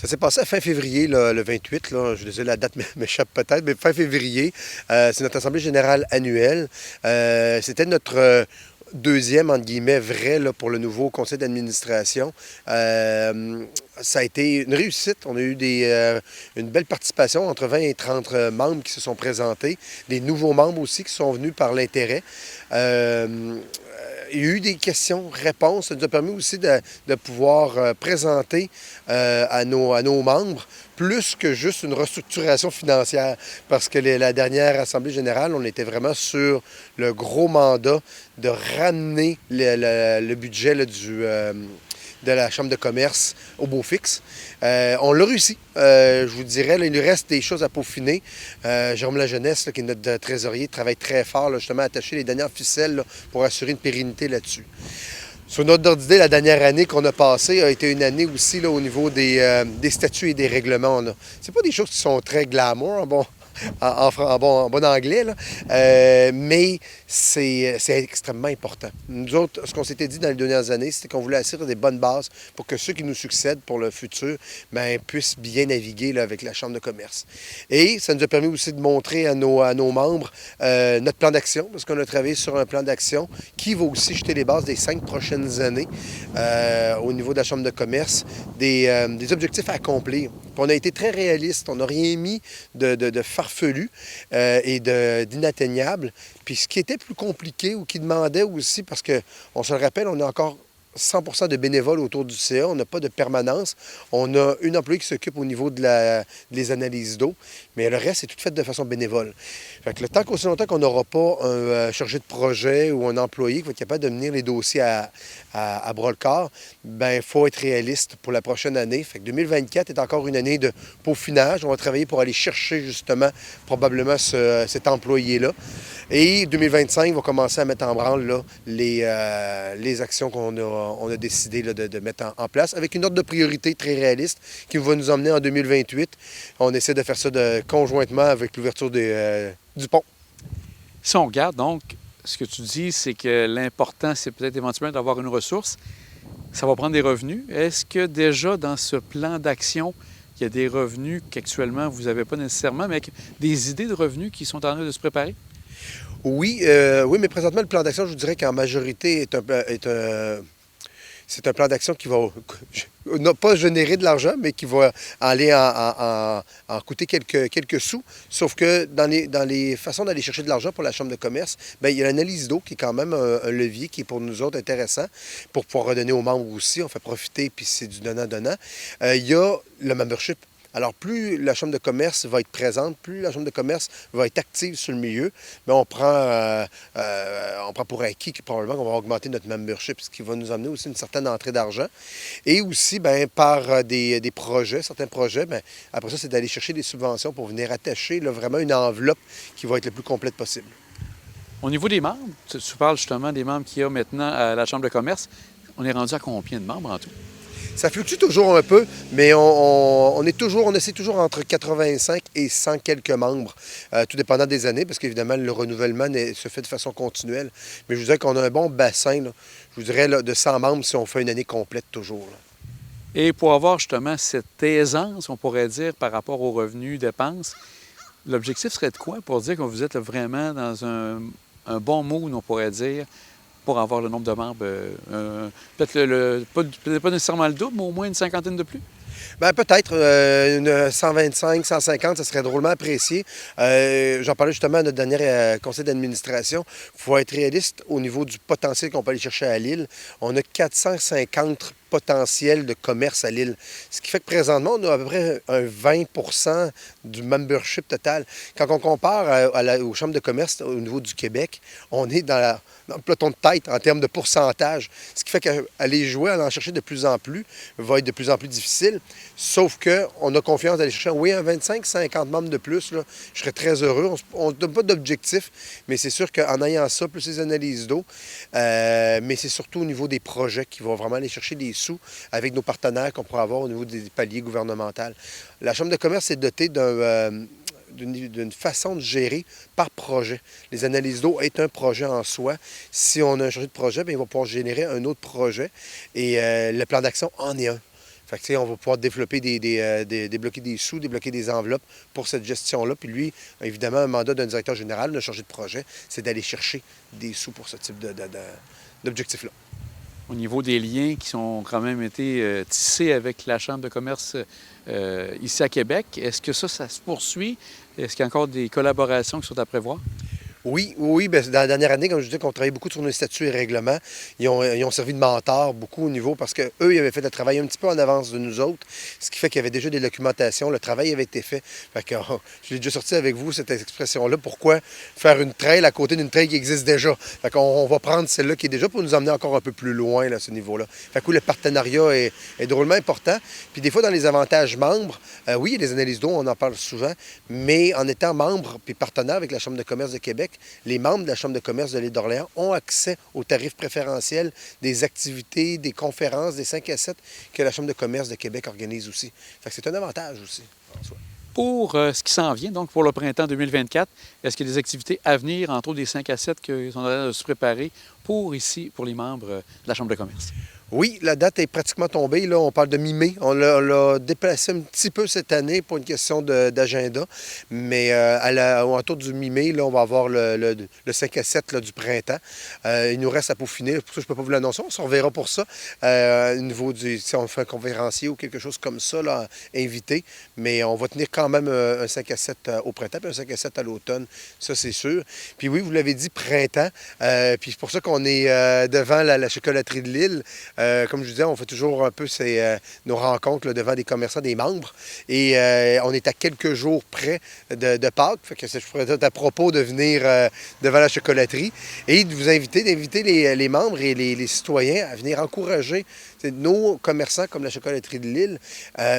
Ça s'est passé à fin février, là, le 28. Là, je disais, la date m'échappe peut-être, mais fin février, c'est notre Assemblée générale annuelle. C'était notre deuxième, entre guillemets, vrai là, pour le nouveau conseil d'administration. Ça a été une réussite. On a eu une belle participation, entre 20 et 30 membres qui se sont présentés, des nouveaux membres aussi qui sont venus par l'intérêt. Il y a eu des questions-réponses. Ça nous a permis aussi de pouvoir présenter à nos membres plus que juste une restructuration financière. Parce que la dernière Assemblée générale, on était vraiment sur le gros mandat de ramener le budget là, de la Chambre de commerce au beau fixe. On l'a réussi. Je vous dirais, là, il nous reste des choses à peaufiner. Jérôme Lajeunesse, là, qui est notre trésorier, travaille très fort, là, justement, à attacher les dernières ficelles là, pour assurer une pérennité là-dessus. Sur notre ordre d'idée, la dernière année qu'on a passée a été une année aussi là, au niveau des statuts et des règlements. C'est pas des choses qui sont très glamour, en bon anglais, là. Mais c'est extrêmement important. Nous autres, ce qu'on s'était dit dans les dernières années, c'était qu'on voulait assurer des bonnes bases pour que ceux qui nous succèdent pour le futur puissent bien naviguer là, avec la Chambre de commerce. Et ça nous a permis aussi de montrer à nos membres notre plan d'action, parce qu'on a travaillé sur un plan d'action qui va aussi jeter les bases des 5 prochaines années au niveau de la Chambre de commerce, des objectifs à accomplir. Puis on a été très réaliste. On n'a rien mis de farfelu et d'inatteignable. Puis ce qui était plus compliqué ou qui demandait aussi, parce qu'on se le rappelle, on a encore 100 de bénévoles autour du CA. On n'a pas de permanence. On a une employée qui s'occupe au niveau des analyses d'eau, mais le reste, c'est tout fait de façon bénévole. Fait que le temps qu'aussi longtemps qu'on n'aura pas un chargé de projet ou un employé qui va être capable de mener les dossiers à bras-le-corps, il faut être réaliste pour la prochaine année. Fait que 2024 est encore une année de peaufinage. On va travailler pour aller chercher justement probablement cet employé-là. Et 2025 va commencer à mettre en branle là, les actions qu'on a décidé là, de mettre en place avec une ordre de priorité très réaliste qui va nous emmener en 2028. On essaie de faire ça conjointement avec l'ouverture du pont. Si on regarde, donc, ce que tu dis, c'est que l'important, c'est peut-être éventuellement d'avoir une ressource. Ça va prendre des revenus. Est-ce que déjà, dans ce plan d'action, il y a des revenus qu'actuellement, vous n'avez pas nécessairement, mais des idées de revenus qui sont en train de se préparer? Oui, mais présentement, le plan d'action, je vous dirais qu'en majorité c'est un plan d'action qui va pas générer de l'argent, mais qui va aller en coûter quelques sous. Sauf que dans les façons d'aller chercher de l'argent pour la Chambre de commerce, il y a l'analyse d'eau qui est quand même un levier qui est pour nous autres intéressant pour pouvoir redonner aux membres aussi. On fait profiter, puis c'est du donnant-donnant. Il y a le membership. Alors, plus la Chambre de commerce va être présente, plus la Chambre de commerce va être active sur le milieu, mais on prend pour acquis que probablement qu'on va augmenter notre membership, ce qui va nous amener aussi une certaine entrée d'argent. Et aussi, par des projets, certains projets, après ça, c'est d'aller chercher des subventions pour venir attacher là, vraiment une enveloppe qui va être le plus complète possible. Au niveau des membres, tu parles justement des membres qu'il y a maintenant à la Chambre de commerce. On est rendu à combien de membres en tout? Ça fluctue toujours un peu, mais on essaie toujours entre 85 et 100 quelques membres, tout dépendant des années, parce qu'évidemment, le renouvellement se fait de façon continuelle. Mais je vous dirais qu'on a un bon bassin, là, je vous dirais, là, de 100 membres si on fait une année complète toujours. Là. Et pour avoir justement cette aisance, on pourrait dire, par rapport aux revenus, dépenses, l'objectif serait de quoi pour dire que vous êtes vraiment dans un bon mood, on pourrait dire, pour avoir le nombre de membres, peut-être pas nécessairement le double, mais au moins une cinquantaine de plus? Peut-être une 125, 150, ça serait drôlement apprécié. J'en parlais justement à notre dernier conseil d'administration. Il faut être réaliste au niveau du potentiel qu'on peut aller chercher à Lille. On a 450 potentiel de commerce à Lille. Ce qui fait que présentement, on a à peu près un 20 du membership total. Quand on compare aux chambres de commerce au niveau du Québec, on est dans le peloton de tête en termes de pourcentage. Ce qui fait qu'aller jouer, aller en chercher de plus en plus, va être de plus en plus difficile. Sauf qu'on a confiance d'aller chercher, oui, un 25-50 membres de plus. Là, je serais très heureux. On ne donne pas d'objectif, mais c'est sûr qu'en ayant ça, plus les analyses d'eau, mais c'est surtout au niveau des projets qui vont vraiment aller chercher des sous avec nos partenaires qu'on pourra avoir au niveau des paliers gouvernementaux. La Chambre de commerce est dotée d'une façon de gérer par projet. Les analyses d'eau est un projet en soi. Si on a un chargé de projet, il va pouvoir générer un autre projet et le plan d'action en est un. Fait que, tu sais, on va pouvoir développer débloquer des sous, débloquer des enveloppes pour cette gestion-là. Puis lui, évidemment, un mandat d'un directeur général, d'un chargé de projet, c'est d'aller chercher des sous pour ce type d'objectif-là. Au niveau des liens qui ont quand même été tissés avec la Chambre de commerce ici à Québec, est-ce que ça se poursuit? Est-ce qu'il y a encore des collaborations qui sont à prévoir? Oui. Bien, dans la dernière année, comme je disais, qu'on travaillait beaucoup sur nos statuts et règlements. Ils ont servi de mentors beaucoup au niveau parce qu'eux, ils avaient fait le travail un petit peu en avance de nous autres, ce qui fait qu'il y avait déjà des documentations. Le travail avait été fait. Fait que, je l'ai déjà sorti avec vous, cette expression-là. Pourquoi faire une trail à côté d'une trail qui existe déjà? Fait qu'on va prendre celle-là qui est déjà pour nous emmener encore un peu plus loin, là, à ce niveau-là. Fait que le partenariat est drôlement important. Puis des fois, dans les avantages membres, oui, il y a des analyses d'eau, on en parle souvent, mais en étant membre puis partenaire avec la Chambre de commerce de Québec, les membres de la Chambre de commerce de l'île d'Orléans ont accès aux tarifs préférentiels des activités, des conférences, des 5 à 7 que la Chambre de commerce de Québec organise aussi. Fait que c'est un avantage aussi, en soi. Pour ce qui s'en vient, donc pour le printemps 2024, est-ce qu'il y a des activités à venir, entre autres des 5 à 7 qui sont en train de se préparer pour ici, pour les membres de la Chambre de commerce? Oui, la date est pratiquement tombée. Là, on parle de mi-mai. On l'a déplacé un petit peu cette année pour une question d'agenda. Mais autour du mi-mai, là, on va avoir le 5 à 7 là, du printemps. Il nous reste à peaufiner. Pour ça, je ne peux pas vous l'annoncer. On se reverra pour ça. Au niveau si on fait un conférencier ou quelque chose comme ça, là, invité. Mais on va tenir quand même un 5 à 7 au printemps puis un 5 à 7 à l'automne. Ça, c'est sûr. Puis oui, vous l'avez dit, printemps. Puis c'est pour ça qu'on est devant la chocolaterie de Lille. Comme je vous disais, on fait toujours un peu nos rencontres là, devant des commerçants, des membres. Et on est à quelques jours près de Pâques. Fait que je pourrais être à propos de venir devant la chocolaterie et de vous d'inviter les membres et les citoyens à venir encourager nos commerçants comme la chocolaterie de Lille,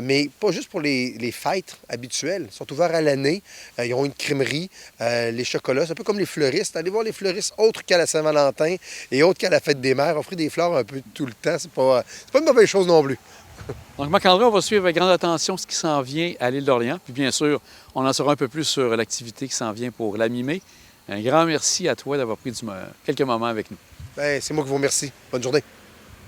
mais pas juste pour les fêtes habituelles. Ils sont ouverts à l'année. Ils ont une crèmerie, les chocolats. C'est un peu comme les fleuristes. Allez voir les fleuristes autres qu'à la Saint-Valentin et autres qu'à la fête des mères. Offrir des fleurs un peu tout le temps, c'est pas une mauvaise chose non plus. Donc, Marc-André, on va suivre avec grande attention ce qui s'en vient à l'île d'Orléans. Puis bien sûr, on en saura un peu plus sur l'activité qui s'en vient pour la mi-mai. Un grand merci à toi d'avoir pris quelques moments avec nous. Bien, c'est moi qui vous remercie. Bonne journée.